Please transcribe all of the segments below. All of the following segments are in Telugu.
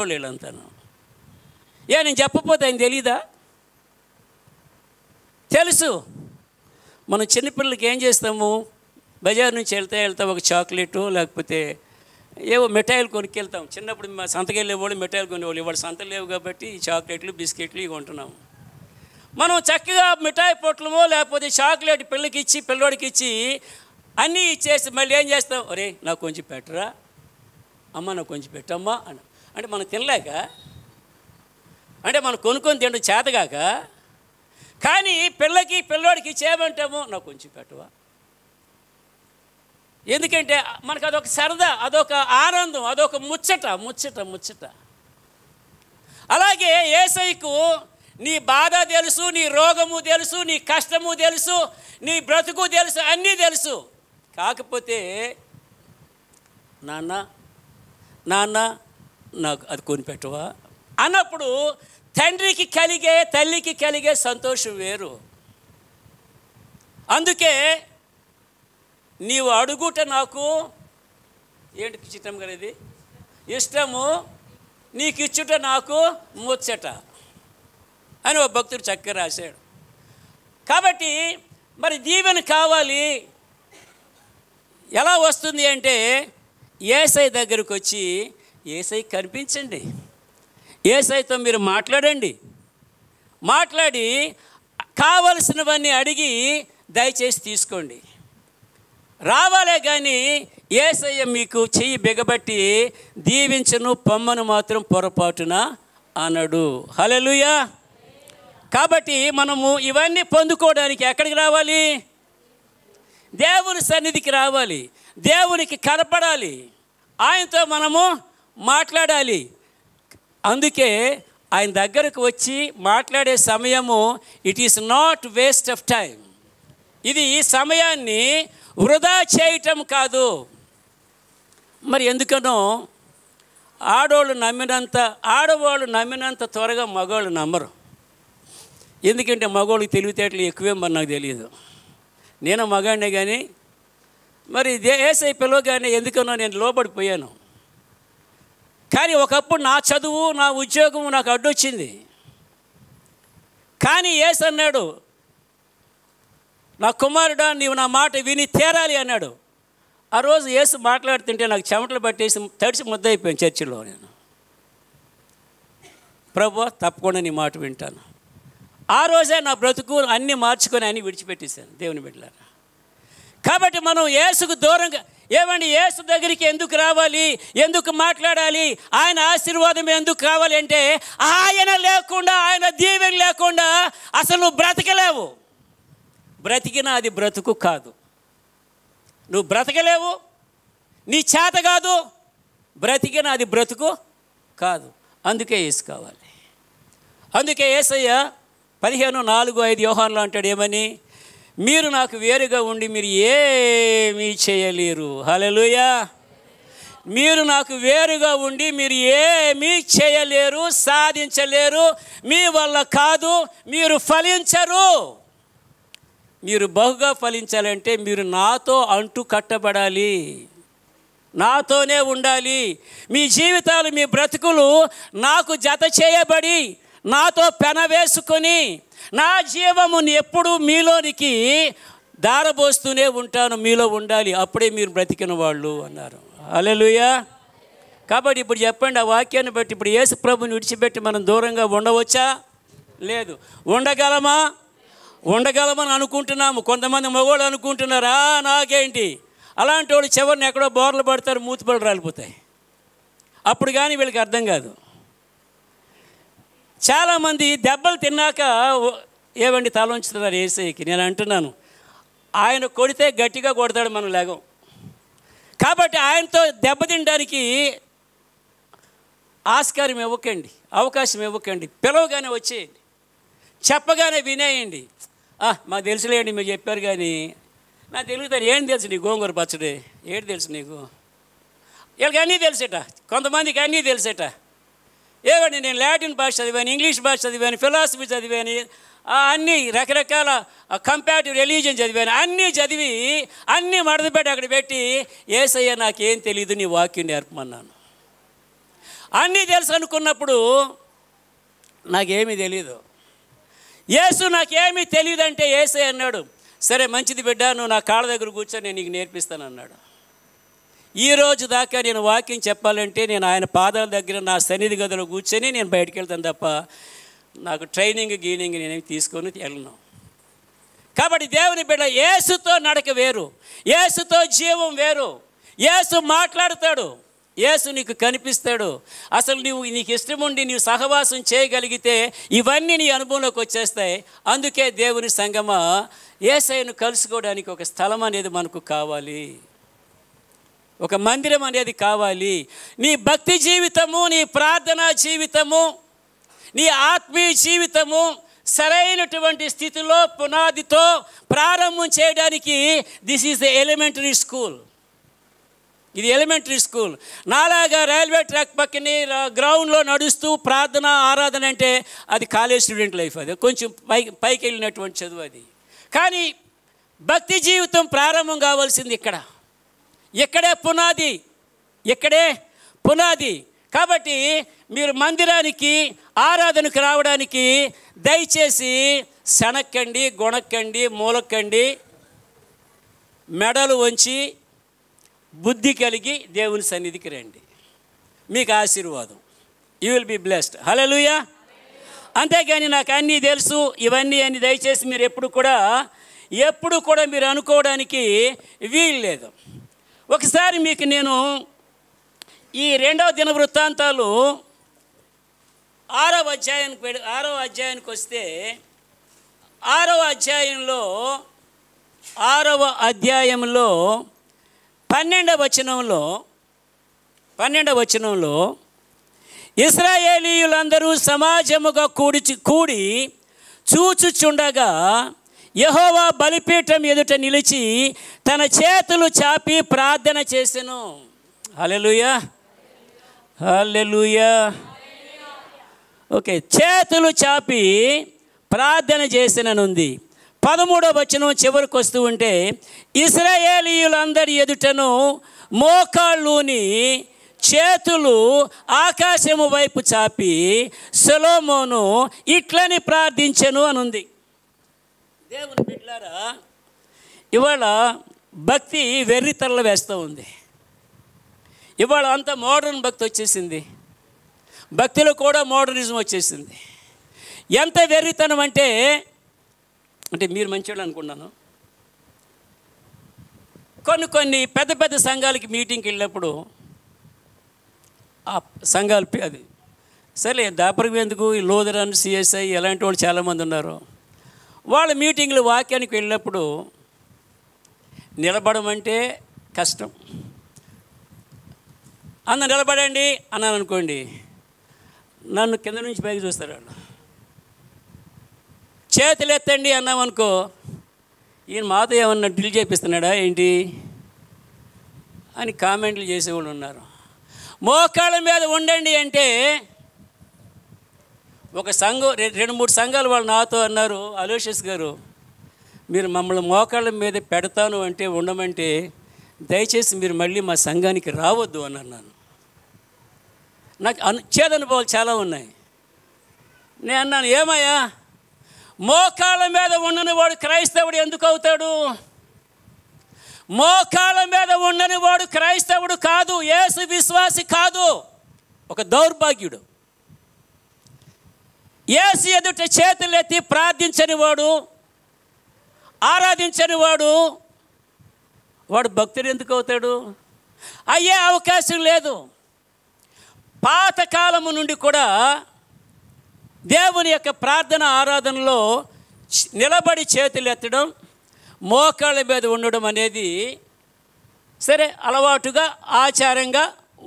వీళ్ళంతాను. నేను చెప్పకపోతే ఆయన తెలీదా? తెలుసు. మనం చిన్నపిల్లలకి ఏం చేస్తాము, బజార్ నుంచి వెళ్తా ఒక చాక్లెటు లేకపోతే ఏవో మిఠాయిలు కొనుక్కెళ్తాం. చిన్నప్పుడు మా సంతకి వెళ్ళేవాళ్ళు మిఠాయిలు కొనేవాళ్ళు. ఇవాళ సంతలు లేవు కాబట్టి చాక్లెట్లు బిస్కెట్లు ఇవి కొంటున్నాము. మనం చక్కగా మిఠాయి పొట్లమో లేకపోతే చాక్లెట్ పిల్లకి ఇచ్చి పిల్లోడికి ఇచ్చి అన్నీ ఇచ్చేసి మళ్ళీ ఏం చేస్తాం, ఒరే నాకు కొంచెం పెట్టరా, అమ్మ నాకు కొంచెం పెట్టమ్మా అని. అంటే మనం తినలేక, అంటే మనం కొనుక్కొని తినడం చేతగాక, కానీ పిల్లకి పిల్లోడికి ఇచ్చేయమంటాము, నాకు కొంచెం పెట్టవా. ఎందుకంటే మనకు అదొక సరదా, అదొక ఆనందం, అదొక ముచ్చట. అలాగే యేసయ్యకు నీ బాధ తెలుసు, నీ రోగము తెలుసు, నీ కష్టము తెలుసు, నీ బ్రతుకు తెలుసు, అన్నీ తెలుసు. కాకపోతే నాన్న నాకు అది కొనిపెట్టవా అన్నప్పుడు తండ్రికి కలిగే తల్లికి కలిగే సంతోషం వేరు. అందుకే నీవు అడుగుట నాకు ఏంటి చిత్రం గారు, ఇది ఇష్టము, నీకు ఇచ్చుట నాకు ముచ్చట అని ఒక భక్తుడు చక్కగా రాశాడు. కాబట్టి మరి దీవెన కావాలి, ఎలా వస్తుంది అంటే యేసయ్య దగ్గరకు వచ్చి యేసయ్య కనిపించండి, యేసయ్యతో మీరు మాట్లాడి కావలసినవన్నీ అడిగి దయచేసి తీసుకోండి. రావాలే కానీ యేసయ్య మీకు చెయ్యి బిగబట్టి దీవించను పొమ్మను మాత్రం పొరపాటున అనడు. హల్లెలూయా. కాబట్టి మనము ఇవన్నీ పొందుకోవడానికి ఎక్కడికి రావాలి? దేవుని సన్నిధికి రావాలి, దేవునికి కనపడాలి, ఆయనతో మనము మాట్లాడాలి. అందుకే ఆయన దగ్గరకు వచ్చి మాట్లాడే సమయము it is not waste of time. ఇది ఈ సమయాన్ని వృధా చేయటం కాదు. మరి ఎందుకనో ఆడవాళ్ళు నమ్మినంత త్వరగా మగవాళ్ళు నమ్మరు. ఎందుకంటే మగవాళ్ళకి తెలివితేటలు ఎక్కువే మరి నాకు తెలియదు. నేను మగాడినే కానీ మరి యేసయ్య పిలవగానే ఎందుకనో నేను లోబడిపోయాను. కానీ ఒకప్పుడు నా చదువు నా ఉద్యోగం నాకు అడ్డొచ్చింది. కానీ యేసు అన్నాడు, నా కుమారుడా నీవు నా మాట విని తీరాలి అన్నాడు. ఆ రోజు యేసు మాట్లాడుతుంటే నాకు చెమటలు పట్టేసి తడిసి ముద్దయిపోయాను చర్చిలో. నేను ప్రభువా తప్పకుండా నీ మాట వింటాను. ఆ రోజే నా బ్రతుకు అన్నీ మార్చుకొని అన్నీ విడిచిపెట్టేశాను దేవుని బిడ్డలారా. కాబట్టి మనం యేసుకు దూరంగా యేసు దగ్గరికి ఎందుకు రావాలి, ఎందుకు మాట్లాడాలి, ఆయన ఆశీర్వాదం ఎందుకు కావాలి అంటే ఆయన లేకుండా, ఆయన దీవెన లేకుండా అసలు నువ్వు బ్రతకలేవు. బ్రతికినా అది బ్రతుకు కాదు. నువ్వు బ్రతకలేవు, నీ చేత కాదు, బ్రతికినా అది బ్రతుకు కాదు. అందుకే యేసు కావాలి. అందుకే యేసయ్య 15:4-5 యోహానులో అంటాడు ఏమని, మీరు నాకు వేరుగా ఉండి మీరు ఏమీ చేయలేరు. హల్లెలూయా. మీరు నాకు వేరుగా ఉండి మీరు ఏమీ చేయలేరు, సాధించలేరు, మీ వల్ల కాదు, మీరు ఫలించరు. మీరు బహుగా ఫలించాలంటే మీరు నాతో అంటు కట్టబడాలి, నాతోనే ఉండాలి. మీ జీవితాలు మీ బ్రతుకులు నాకు జత చేయబడి నాతో పెన వేసుకొని నా జీవము ఎప్పుడు మీలోనికి దారబోస్తూనే ఉంటాను, మీలో ఉండాలి, అప్పుడే మీరు బ్రతికిన వాళ్ళు అన్నారు. హల్లెలూయా. కాబట్టి ఇప్పుడు చెప్పండి, ఆ వాక్యాన్ని బట్టి ఇప్పుడు యేసు ప్రభుని విడిచిపెట్టి మనం దూరంగా ఉండవచ్చా? లేదు. ఉండగలమని అనుకుంటున్నాము. కొంతమంది మగవాళ్ళు అనుకుంటున్నారా నాకేంటి, అలాంటి వాళ్ళు చివరిని ఎక్కడో బోర్లు పడతారు, మూతిపళ్ళు రాలిపోతాయి. అప్పుడు కానీ వీళ్ళకి అర్థం కాదు. చాలామంది దెబ్బలు తిన్నాక ఏవండి తల ఉంచుతున్నారు యేసయ్యకి. నేను అంటున్నాను, ఆయన కొడితే గట్టిగా కొడతాడు, మనం లేగం. కాబట్టి ఆయనతో దెబ్బతినడానికి ఆస్కారం ఇవ్వకండి, అవకాశం ఇవ్వకండి. పిలవగానే వచ్చేయండి, చెప్పగానే వినేయండి. మాకు తెలుసులేండి మీరు చెప్పారు కానీ నాకు తెలుగుతారు. ఏం తెలుసు నీకు గోంగూర పచ్చడి, ఏంటి తెలుసు నీకు? వీళ్ళకి అన్నీ తెలుసట, కొంతమందికి అన్నీ తెలుసట. ఏవండి నేను లాటిన్ భాష చదివాను, ఇంగ్లీష్ భాష చదివాను, ఫిలాసఫీ చదివాను, అన్నీ రకరకాల కంపారిటివ్ రిలీజియన్ చదివాను, అన్నీ చదివి అన్నీ మడతపెట్టి అక్కడ పెట్టి యేసయ్య నాకేం తెలియదు నీ వాక్యం నేర్పమన్నాను. అన్నీ తెలుసు అనుకున్నప్పుడు నాకేమీ తెలీదు. యేసు నాకేమీ తెలియదంటే యేసే అన్నాడు, సరే మంచిది బిడ్డ, నువ్వు నా కాళ్ళ దగ్గర కూర్చొని నేను నీకు నేర్పిస్తాను అన్నాడు. ఈరోజు దాకా నేను వాక్యం చెప్పాలంటే నేను ఆయన పాదాల దగ్గర నా సన్నిధి గదిలో కూర్చొని నేను బయటకు వెళ్తాను తప్ప నాకు ట్రైనింగ్ నేనేమి తీసుకొని వెళ్ళను. కాబట్టి దేవుని బిడ్డ, యేసుతో నడక వేరు, యేసుతో జీవం వేరు. యేసు మాట్లాడతాడు, యేసు నీకు కనిపిస్తాడు. అసలు నీకు ఇష్టం ఉండి నీవు సహవాసం చేయగలిగితే ఇవన్నీ నీ అనుభవంలోకి వచ్చేస్తాయి. అందుకే దేవుని సంగమా, యేసయ్యను కలుసుకోవడానికి ఒక స్థలం అనేది మనకు కావాలి, ఒక మందిరం అనేది కావాలి. నీ భక్తి జీవితము, నీ ప్రార్థనా జీవితము, నీ ఆత్మీయ జీవితము సరైనటువంటి స్థితిలో పునాదితో ప్రారంభం చేయడానికి this is the elementary school. ఇది ఎలిమెంటరీ స్కూల్. నాలాగా రైల్వే ట్రాక్ పక్కనే గ్రౌండ్లో నడుస్తూ ప్రార్థన ఆరాధన అంటే అది కాలేజ్ స్టూడెంట్ లైఫ్, అది కొంచెం పైకి వెళ్ళినటువంటి చదువు అది. కానీ భక్తి జీవితం ప్రారంభం కావాల్సింది ఇక్కడే పునాది, ఇక్కడే పునాది. కాబట్టి మీరు మందిరానికి ఆరాధనకు రావడానికి దయచేసి శనక్కండి, గొణక్కండి, మూలక్కండి, మెడలు వంచి బుద్ధి కలిగి దేవుని సన్నిధికి రండి. మీకు ఆశీర్వాదం. You will be blessed. Hallelujah. అంతేగాని నాకు అన్నీ తెలుసు ఇవన్నీ అని దయచేసి మీరు ఎప్పుడు కూడా మీరు అనుకోవడానికి వీలు లేదు. ఒకసారి మీకు నేను ఈ 2వ దినవృత్తాంతాలు 6వ అధ్యాయానికి వస్తే 6వ అధ్యాయంలో 12వ వచనంలో ఇశ్రాయేలీయులందరూ సమాజముగా కూడి చూచుచుండగా యెహోవా బలిపీఠం ఎదుట నిలిచి తన చేతులు చాపి ప్రార్థన చేసెను. హల్లెలూయా, హల్లెలూయా. ఓకే, చేతులు చాపి ప్రార్థన చేసిననుంది. 13వ వచనం చివరికి వస్తూ ఉంటే ఇశ్రాయేలీయులందరి ఎదుటను మోకాళ్ళూని చేతులు ఆకాశము వైపు చాపి సొలొమోను ఇట్లని ప్రార్థించెను అనుంది. దేవుని బిడ్డలారా, ఇవాళ భక్తి వెర్రితల్ల వేస్తూ ఉంది. ఇవాళ అంతా మోడర్న్ భక్తి వచ్చేసింది, భక్తిలో కూడా మోడర్నిజం వచ్చేసింది. ఎంత వెర్రితనం అంటే మీరు మంచివాళ్ళు అనుకున్నాను. కొన్ని పెద్ద సంఘాలకి మీటింగ్కి వెళ్ళినప్పుడు ఆ సంఘాలు అది సరే దాపరికి ఎందుకు ఈ లోదరన్ సిఎస్ఐ ఎలాంటి వాళ్ళు చాలామంది ఉన్నారు. వాళ్ళ మీటింగ్లు వాక్యానికి వెళ్ళినప్పుడు నిలబడమంటే కష్టం. నిలబడండి అన్నాను అనుకోండి, నన్ను కింద నుంచి పైకి చూస్తారు వాళ్ళు. చేతులు ఎత్తండి అన్నామనుకో, ఈయన మాతో ఏమన్నా డ్రిల్ చేపిస్తున్నాడా ఏంటి అని కామెంట్లు చేసేవాళ్ళు ఉన్నారు. మోకాళ్ళ మీద ఉండండి అంటే ఒక సంఘం 2-3 సంఘాలు వాళ్ళు నాతో అన్నారు, అలోషియస్ గారు మీరు మమ్మల్ని మోకాళ్ళ మీద పెడతాను అంటే ఉండమంటే దయచేసి మీరు మళ్ళీ మా సంఘానికి రావద్దు అని అన్నాను. నాకు చేదనుభవాలు చాలా ఉన్నాయి. నేను అన్నాను, ఏమయ్యా మోకాళ్ళ మీద ఉండని వాడు క్రైస్తవుడు ఎందుకు అవుతాడు? మోకాళ్ళ మీద ఉండని వాడు క్రైస్తవుడు కాదు, యేసు విశ్వాసి కాదు, ఒక దౌర్భాగ్యుడు. యేసు ఎదుట చేతులెత్తి ప్రార్థించని వాడు, ఆరాధించని వాడు భక్తుడు ఎందుకు అవుతాడు? అయ్యే అవకాశం లేదు. పాతకాలము నుండి కూడా దేవుని యొక్క ప్రార్థన ఆరాధనలో నిలబడి చేతులు ఎత్తడం, మోకాళ్ళ మీద ఉండడం అనేది సరే అలవాటుగా ఆచారంగా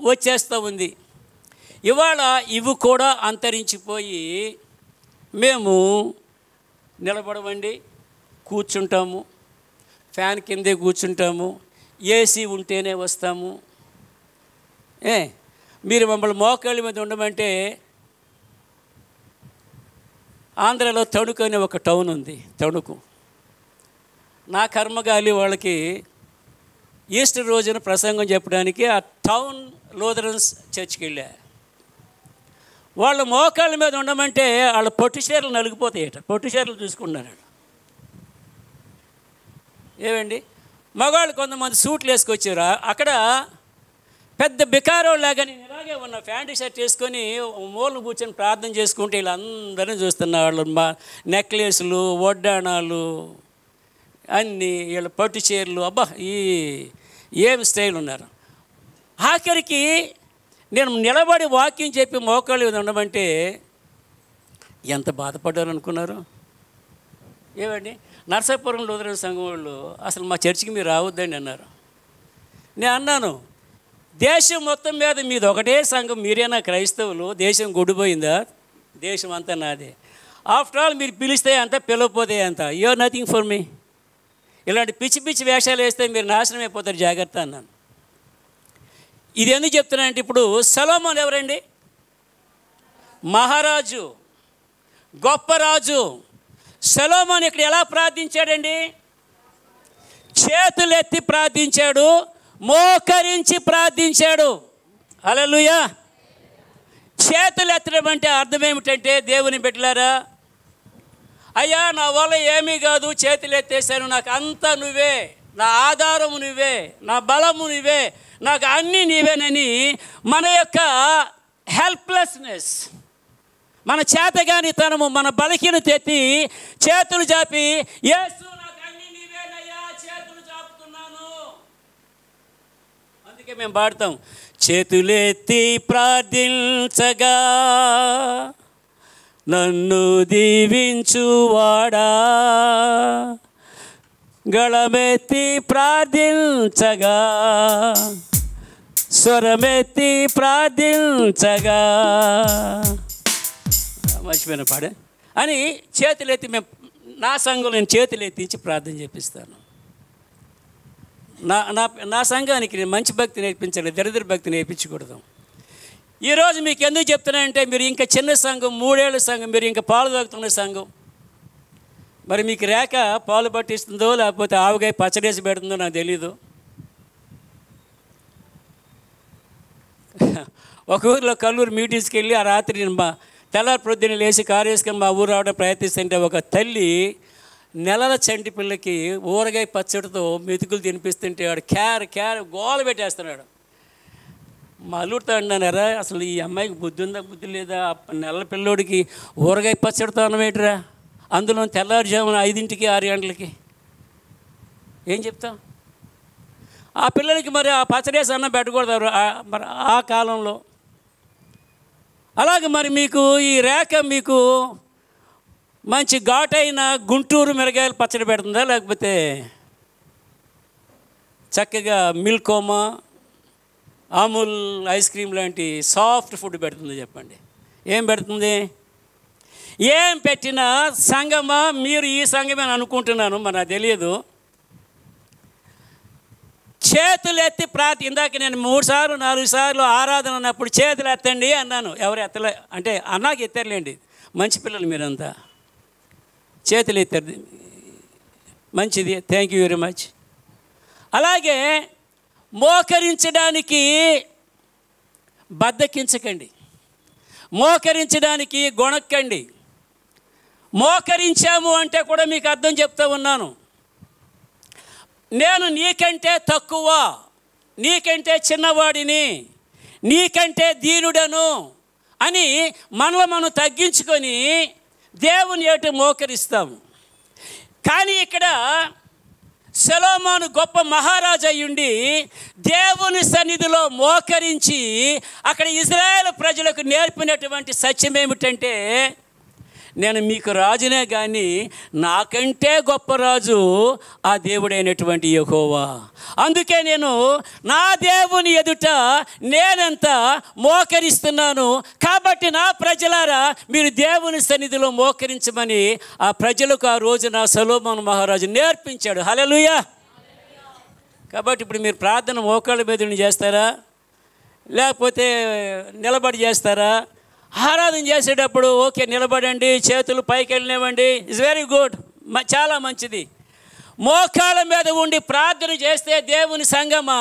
వచ్చేస్తూ ఉంది. ఇవాళ ఇవి కూడా అంతరించిపోయి మేము నిలబడమండి, కూర్చుంటాము, ఫ్యాన్ కిందే కూర్చుంటాము, ఏసీ ఉంటేనే వస్తాము. మీరు మమ్మల్ని మోకాళ్ళ మీద ఉండమంటే ఆంధ్రాలో తణుకు అనే ఒక టౌన్ ఉంది. తణుకు నా కర్మగాలి వాళ్ళకి ఈస్టర్ రోజున ప్రసంగం చెప్పడానికి ఆ టౌన్ లూథరన్స్ చర్చ్కి వెళ్ళా. వాళ్ళ మోకాళ్ళ మీద ఉండమంటే వాళ్ళ పొట్టి చీరలు నలిగిపోతాయట. పొట్టి చీరలు చూసుకుంటున్నాడు. ఏమండి, మగవాళ్ళు కొంతమంది సూట్లు వేసుకొచ్చారు. అక్కడ పెద్ద బికారోళ్ళలాగా నేను ఇలాగే ఉన్న ప్యాంటు షర్ట్ వేసుకొని మూలను కూర్చొని ప్రార్థన చేసుకుంటే వీళ్ళందరినీ చూస్తున్నా. వాళ్ళు నెక్లెస్లు, వడ్డాణాలు అన్నీ, వీళ్ళ పట్టు చీరలు, అబ్బా ఏం స్టైల్ ఉన్నారు. ఆఖరికి నేను నిలబడి వాక్యం చెప్పి మోకాళ్ళు ఉండమంటే ఎంత బాధపడ్డారు అనుకున్నారు. ఏమండి, నర్సాపురం లూథరన్ సంఘం వాళ్ళు అసలు మా చర్చికి మీరు రావద్దండి అన్నారు. నేను అన్నాను, దేశం మొత్తం మీద మీది ఒకటే సంఘం, మీరేనా క్రైస్తవులు? దేశం గుడిపోయిందా? దేశం అంతా నాదే. ఆఫ్టర్ ఆల్ మీరు పిలిస్తే అంత, పిలవపోతే అంత. You are nothing for me. ఇలాంటి పిచ్చి పిచ్చి వేషాలు వేస్తే మీరు నాశనం అయిపోతారు, జాగ్రత్త అన్నాను. ఇది ఎందుకు చెప్తున్నానంటే, ఇప్పుడు సొలొమోను ఎవరండి? మహారాజు, గొప్ప రాజు. సొలొమోను ఇక్కడ ఎలా ప్రార్థించాడండి? చేతులెత్తి ప్రార్థించాడు, మోకరించి ప్రార్థించాడు. హల్లెలూయా. చేతులు ఎత్తడం అంటే అర్థం ఏమిటంటే, దేవుని బిడ్డలారా, అయ్యా నా వల్ల ఏమీ కాదు, చేతులు ఎత్తేసాను, నాకు అంతా నువ్వే, నా ఆధారము నువ్వే, నా బలము నువ్వే, నాకు అన్నీ నీవేనని మన యొక్క హెల్ప్లెస్నెస్, మన చేతగానితనము, మన బలహీనత ఎత్తి చేతులు చాపి, యేసు నాకు అన్నీ నీవేనయ్యా, చేతులు చాపుతున్నాను. అందుకే మేము పాడతాం, చేతులెత్తి ప్రార్థించగా నన్ను దీవించువాడా, గళమెత్తి ప్రార్థించగా, స్వరమెత్తి ప్రార్థించగా, మర్చిపోయిన పాడే అని చేతులెత్తి మేము, నా సంఘంలో నేను చేతులెత్తించి ప్రార్థన చేపిస్తాను. నా సంఘానికి నేను మంచి భక్తి నేర్పించాలి, దరిద్ర భక్తి నేర్పించకూడదు. ఈరోజు మీకు ఎందుకు చెప్తున్నానంటే, మీరు ఇంకా చిన్న సంఘం, 3 ఏళ్ళ సంఘం, మీరు ఇంకా పాలు తాగుతున్న సంఘం, మరి మీకు రేఖ పాలు పట్టిస్తుందో లేకపోతే ఆవుగాయ పచ్చడేసి పెడుతుందో నాకు తెలీదు. ఒక ఊరిలో కల్లూరు మీటింగ్స్కి వెళ్ళి ఆ రాత్రి నేను తెల్లారి ప్రొద్దున లేచి కారు వేసుకొని మా ఊరు రావడం ప్రయత్నిస్తుంటే, ఒక తల్లి నెలల చంటి పిల్లకి ఊరగాయ పచ్చడితో మెతుకులు తినిపిస్తుంటే వాడు క్యార్ గోల పెట్టేస్తున్నాడు. మా అల్లుడితో అన్నారా, అసలు ఈ అమ్మాయికి బుద్ధి ఉందా, బుద్ధి లేదా? నెలల పిల్లోడికి ఊరగాయ పచ్చడితో అన్నమేటరా, అందులో తెల్లారుజామున 5ంటికి 6 గంటలకి ఏం చెప్తాం? ఆ పిల్లలకి మరి ఆ పచ్చడేసి అన్నం పెట్టకూడదు మరి ఆ కాలంలో. అలాగే మరి మీకు ఈ రేఖ మీకు మంచి ఘాటైన గుంటూరు మిరగాయలు పచ్చడి పెడుతుందా, లేకపోతే చక్కగా మిల్కోమా, అమూల్ ఐస్ క్రీమ్ లాంటి సాఫ్ట్ ఫుడ్ పెడుతుంది? చెప్పండి, ఏం పెడుతుంది? ఏం పెట్టినా సంఘమా, మీరు ఈ సంఘమే అని అనుకుంటున్నాను, మరి నాకు తెలియదు. చేతులు ఎత్తి ఇందాక నేను 3 సార్లు 4 సార్లు ఆరాధన ఉన్నప్పుడు చేతులు ఎత్తండి అన్నాను. ఎవరు ఎత్తలే అంటే అన్నాక ఎత్తారులేండి, మంచి పిల్లలు మీరంతా చేతులు ఎత్తారు, మంచిది, థ్యాంక్ యూ వెరీ మచ్. అలాగే మోకరించడానికి బద్దకించకండి, మోకరించడానికి గొణక్కండి. మోకరించాము అంటే కూడా మీకు అర్థం చెప్తా ఉన్నాను. నేను నీకంటే తక్కువ, నీకంటే చిన్నవాడిని, నీకంటే దీనుడను అని మనలో మనం తగ్గించుకొని దేవుని ఎదుట మోకరిస్తాము. కానీ ఇక్కడ సొలొమోను గొప్ప మహారాజు అయ్యుండి దేవుని సన్నిధిలో మోకరించి అక్కడ ఇశ్రాయేలు ప్రజలకు నేర్పినటువంటి సత్యం ఏమిటంటే, నేను మీకు రాజునే కానీ నాకంటే గొప్ప రాజు ఆ దేవుడైనటువంటి యెహోవా. అందుకే నేను నా దేవుని ఎదుట నేనంత మోకరిస్తున్నాను. కాబట్టి నా ప్రజలారా, మీరు దేవుని సన్నిధిలో మోకరించమని ఆ ప్రజలకు ఆ రోజున సొలొమోను మహారాజు నేర్పించాడు. హల్లెలూయా. కాబట్టి ఇప్పుడు మీరు ప్రార్థన మోకాళ్ళ మీద చేస్తారా, లేకపోతే నిలబడి చేస్తారా? ఆరాధన చేసేటప్పుడు ఓకే నిలబడండి, చేతులు పైకి వెళ్ళినవ్వండి, ఇట్స్ వెరీ గుడ్, చాలా మంచిది. మోకాళ్ళ మీద ఉండి ప్రార్థన చేస్తే దేవుని సంగమా,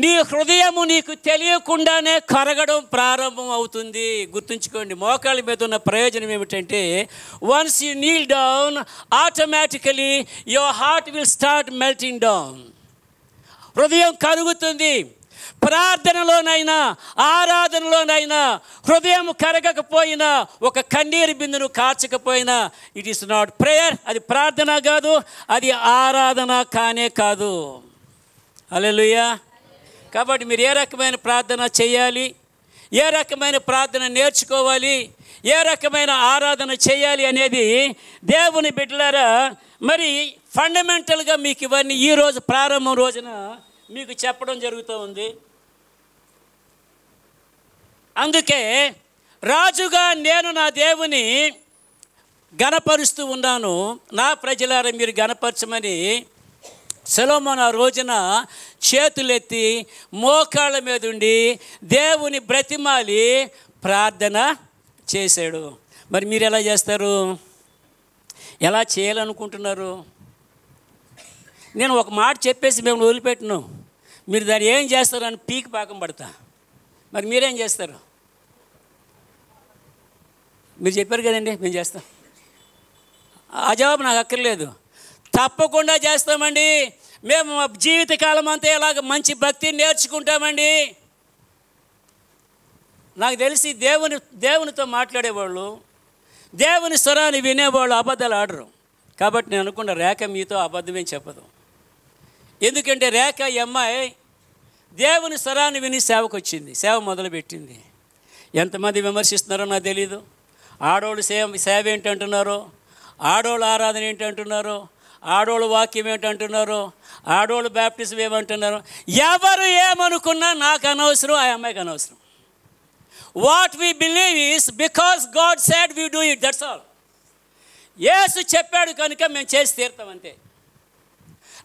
నీ హృదయము నీకు తెలియకుండానే కరగడం ప్రారంభం అవుతుంది. గుర్తుంచుకోండి, మోకాళ్ళ మీద ఉన్న ప్రయోజనం ఏమిటంటే, once you Neel down automatically your heart will start melting down. హృదయం కరుగుతుంది. ప్రార్థనలోనైనా ఆరాధనలోనైనా హృదయం కరగకపోయినా, ఒక కన్నీరు బిందును కార్చకపోయినా, ఇట్ ఈస్ నాట్ ప్రేయర్. అది ప్రార్థన కాదు, అది ఆరాధన కానే కాదు. హల్లెలూయా. కాబట్టి మీరు ఏ రకమైన ప్రార్థన చేయాలి, ఏ రకమైన ప్రార్థన నేర్చుకోవాలి, ఏ రకమైన ఆరాధన చేయాలి అనేది దేవుని బిడ్డలారా మరి ఫండమెంటల్గా మీకు ఇవన్నీ ఈరోజు ప్రారంభం రోజున మీకు చెప్పడం జరుగుతూ ఉంది. అందుకే రాజుగా నేను నా దేవుని గణపరుస్తూ ఉన్నాను, నా ప్రజలారా మీరు గణపరచమని సొలొమోను ఆ రోజున చేతులెత్తి మోకాళ్ళ మీద ఉండి దేవుని బ్రతిమాలి ప్రార్థన చేశాడు. మరి మీరు ఎలా చేస్తారు? ఎలా చేయాలనుకుంటున్నారు? నేను ఒక మాట చెప్పేసి మేము వదిలిపెట్టను, మీరు దాన్ని ఏం చేస్తారు అని పీకి పాకం పడతా. మరి మీరేం చేస్తారు? మీరు చెప్పారు కదండి మేము చేస్తాం. ఆ జవాబు నాకు అక్కర్లేదు. తప్పకుండా చేస్తామండి. మేము జీవితకాలం అంతా ఇలాగ మంచి భక్తిని నేర్చుకుంటామండి. నాకు తెలిసి దేవునితో మాట్లాడేవాళ్ళు, దేవుని స్వరాన్ని వినేవాళ్ళు అబద్ధాలు ఆడరు. కాబట్టి నేను అనుకున్న రేఖ మీతో అబద్ధమే చెప్పదు. ఎందుకంటే రేఖ ఈ అమ్మాయి దేవుని స్వరాన్ని విని సేవకు వచ్చింది, సేవ మొదలుపెట్టింది. ఎంతమంది విమర్శిస్తున్నారో నాకు తెలీదు. ఆడోళ్ళు సేవ ఏంటంటున్నారో, ఆడోళ్ళు ఆరాధన ఏంటంటున్నారో, ఆడోళ్ళు వాక్యం ఏంటంటున్నారో, ఆడోళ్ళు బ్యాప్టిజం ఏమంటున్నారో, ఎవరు ఏమనుకున్నా నాకు అనవసరం, ఆ అమ్మాయికి అనవసరం. What we believe is because God said we do it, that's all. యేసు చెప్పాడు కనుక మేము చేసి తీరుతాం అంతే.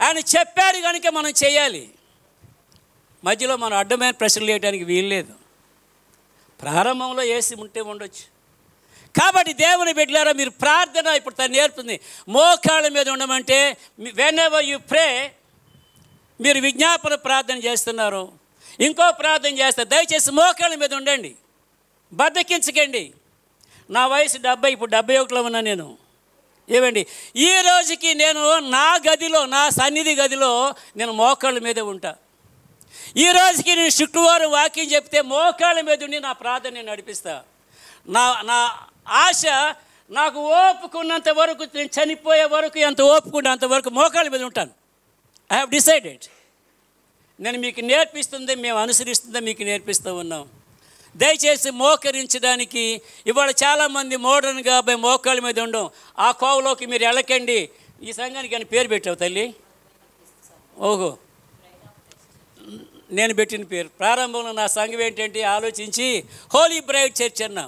ఆయన చెప్పాడు కనుక మనం చేయాలి. మధ్యలో మనం అడ్డమైన ప్రశ్నలు వేయడానికి వీల్లేదు. ప్రారంభంలో యేసు ఉంటే ఉండొచ్చు. కాబట్టి దేవుని బిడ్డలారా మీరు ప్రార్థన ఇప్పుడు తను నేర్పుతుంది. మోకాళ్ళ మీద ఉండమంటే వెన్ ఎవర్ యు ప్రే, మీరు విజ్ఞాపన ప్రార్థన చేస్తున్నారు, ఇంకో ప్రార్థన చేస్తారు, దయచేసి మోకాళ్ళ మీద ఉండండి, బద్దకించకండి. నా వయసు 70, ఇప్పుడు 71లో ఉన్నా నేను. ఏమండి, ఈ రోజుకి నేను నా గదిలో, నా సన్నిధి గదిలో నేను మోకాళ్ళ మీదే ఉంటా. ఈ రోజుకి నేను శుక్రవారం వాక్యం చెప్తే మోకాళ్ళ మీద ఉండి నా ప్రార్థన నేను నడిపిస్తా. నా ఆశ, నాకు ఓపుకున్నంత వరకు, నేను చనిపోయే వరకు ఎంత ఓపుకుంటే అంతవరకు మోకాళ్ళ మీద ఉంటాను. I have decided. నేను మీకు నేర్పిస్తుంది, మేము అనుసరిస్తుందా మీకు నేర్పిస్తూ ఉన్నాం. దయచేసి మోకరించడానికి ఇవాళ చాలామంది మోడర్న్గా మోకాళ్ళ మీద ఉండం. ఆ కోవలోకి మీరు వెళ్ళకండి. ఈ సంఘానికి అని పేరు పెట్టావు తల్లి. ఓహో, నేను పెట్టిన పేరు. ప్రారంభంలో నా సంఘం ఏంటంటే ఆలోచించి హోలీ బ్రైడ్ చర్చ్ అన్నా.